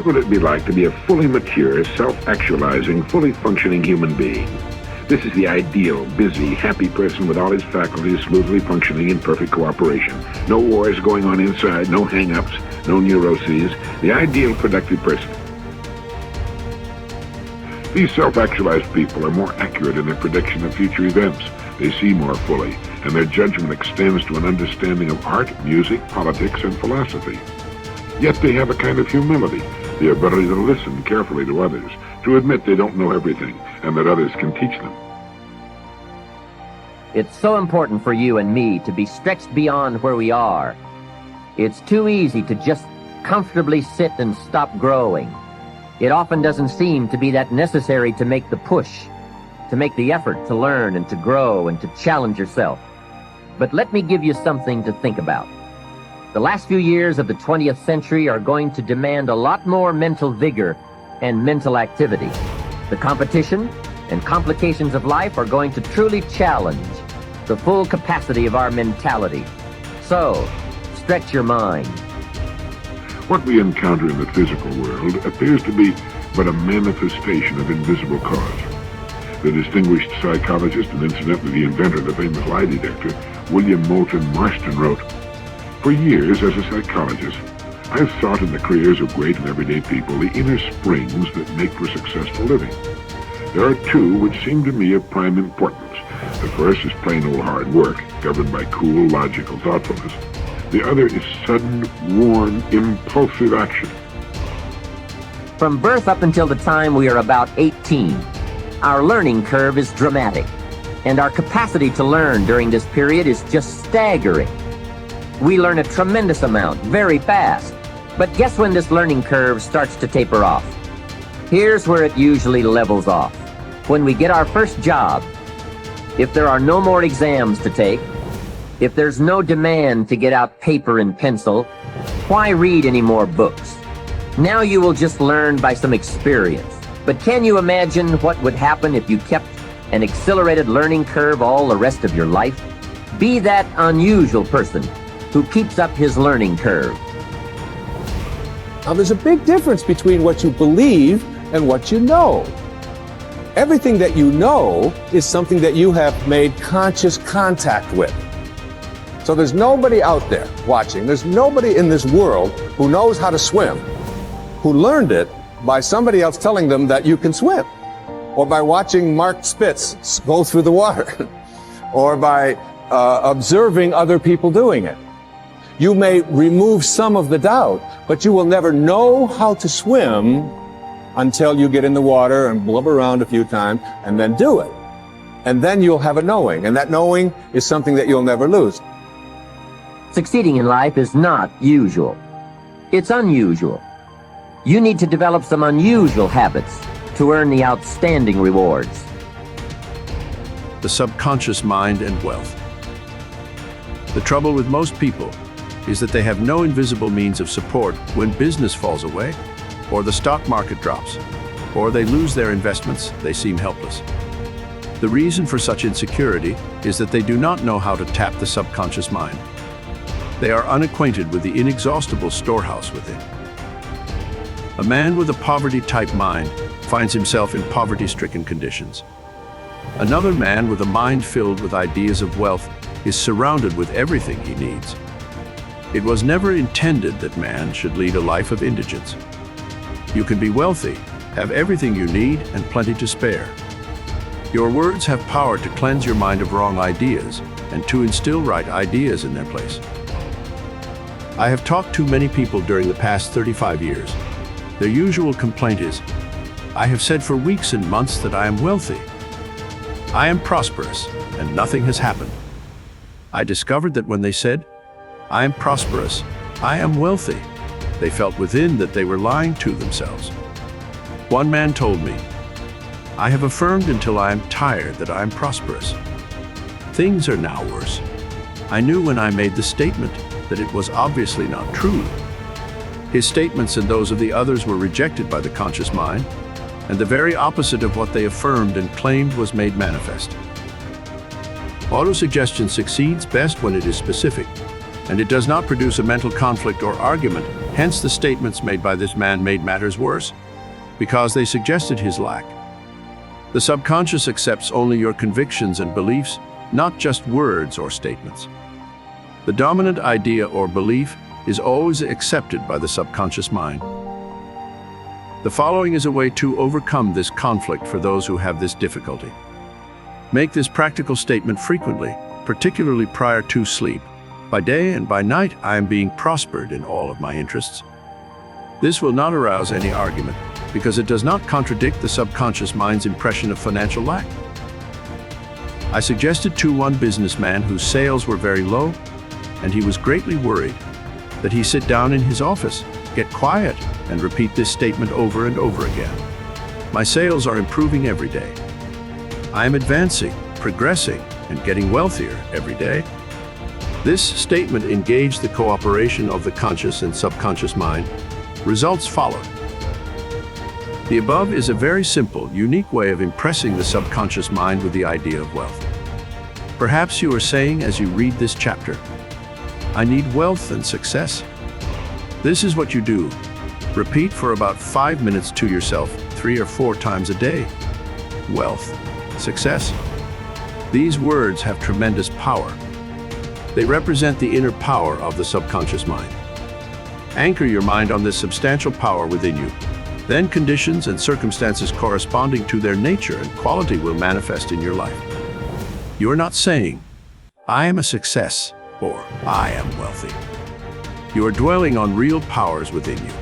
would it be like to be a fully mature, self-actualizing, fully functioning human being? This is the ideal, busy, happy person with all his faculties smoothly functioning in perfect cooperation. No wars going on inside, no hang-ups, no neuroses. The ideal productive person. These self-actualized people are more accurate in their prediction of future events. They see more fully, and their judgment extends to an understanding of art, music, politics, and philosophy. Yet they have a kind of humility, the ability to listen carefully to others, to admit they don't know everything, and that others can teach them. It's so important for you and me to be stretched beyond where we are. It's too easy to just comfortably sit and stop growing. It often doesn't seem to be that necessary to make the push, to make the effort to learn and to grow and to challenge yourself. But let me give you something to think about. The last few years of the 20th century are going to demand a lot more mental vigor and mental activity. The competition and complications of life are going to truly challenge the full capacity of our mentality. So, stretch your mind. What we encounter in the physical world appears to be but a manifestation of invisible cause. The distinguished psychologist and incidentally the inventor of the famous lie detector, William Moulton Marston, wrote, "For years as a psychologist, I've sought in the careers of great and everyday people the inner springs that make for successful living. There are two which seem to me of prime importance. The first is plain old hard work, governed by cool, logical thoughtfulness. The other is sudden, warm, impulsive action." From birth up until the time we are about 18, our learning curve is dramatic, and our capacity to learn during this period is just staggering. We learn a tremendous amount, very fast, but guess when this learning curve starts to taper off? Here's where it usually levels off. When we get our first job, if there are no more exams to take, if there's no demand to get out paper and pencil, why read any more books? Now you will just learn by some experience. But can you imagine what would happen if you kept an accelerated learning curve all the rest of your life? Be that unusual person who keeps up his learning curve. Now, there's a big difference between what you believe and what you know. Everything that you know is something that you have made conscious contact with. So there's nobody out there watching, there's nobody in this world who knows how to swim, who learned it by somebody else telling them that you can swim, or by watching Mark Spitz go through the water, or by observing other people doing it. You may remove some of the doubt, but you will never know how to swim until you get in the water and blub around a few times and then do it. And then you'll have a knowing, and that knowing is something that you'll never lose. Succeeding in life is not usual. It's unusual. You need to develop some unusual habits to earn the outstanding rewards. The subconscious mind and wealth. The trouble with most people is that they have no invisible means of support when business falls away, or the stock market drops, or they lose their investments. They seem helpless. The reason for such insecurity is that they do not know how to tap the subconscious mind. They are unacquainted with the inexhaustible storehouse within. A man with a poverty-type mind finds himself in poverty-stricken conditions. Another man with a mind filled with ideas of wealth is surrounded with everything he needs. It was never intended that man should lead a life of indigence. You can be wealthy, have everything you need, and plenty to spare. Your words have power to cleanse your mind of wrong ideas and to instill right ideas in their place. I have talked to many people during the past 35 years. Their usual complaint is, "I have said for weeks and months that I am wealthy. I am prosperous, and nothing has happened." I discovered that when they said, "I am prosperous, I am wealthy," they felt within that they were lying to themselves. One man told me, "I have affirmed until I am tired that I am prosperous. Things are now worse. I knew when I made the statement that it was obviously not true." His statements and those of the others were rejected by the conscious mind, and the very opposite of what they affirmed and claimed was made manifest. Autosuggestion succeeds best when it is specific, and it does not produce a mental conflict or argument Hence, the statements made by this man made matters worse, because they suggested his lack. The subconscious accepts only your convictions and beliefs, not just words or statements. The dominant idea or belief is always accepted by the subconscious mind. The following is a way to overcome this conflict for those who have this difficulty. Make this practical statement frequently, particularly prior to sleep. By day and by night, I am being prospered in all of my interests. This will not arouse any argument, because it does not contradict the subconscious mind's impression of financial lack. I suggested to one businessman whose sales were very low, and he was greatly worried, that he sit down in his office, get quiet, and repeat this statement over and over again. My sales are improving every day. I am advancing, progressing, and getting wealthier every day. This statement engaged the cooperation of the conscious and subconscious mind. Results followed. The above is a very simple, unique way of impressing the subconscious mind with the idea of wealth. Perhaps you are saying as you read this chapter, I need wealth and success. This is what you do. Repeat for about 5 minutes to yourself 3 or 4 times a day. Wealth, success. These words have tremendous power. They represent the inner power of the subconscious mind. Anchor your mind on this substantial power within you. Then conditions and circumstances corresponding to their nature and quality will manifest in your life. You are not saying, I am a success, or I am wealthy. You are dwelling on real powers within you.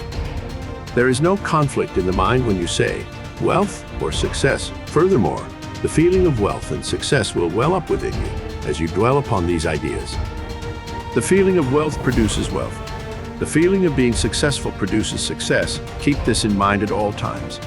There is no conflict in the mind when you say, wealth or success. Furthermore, the feeling of wealth and success will well up within you as you dwell upon these ideas. The feeling of wealth produces wealth. The feeling of being successful produces success. Keep this in mind at all times.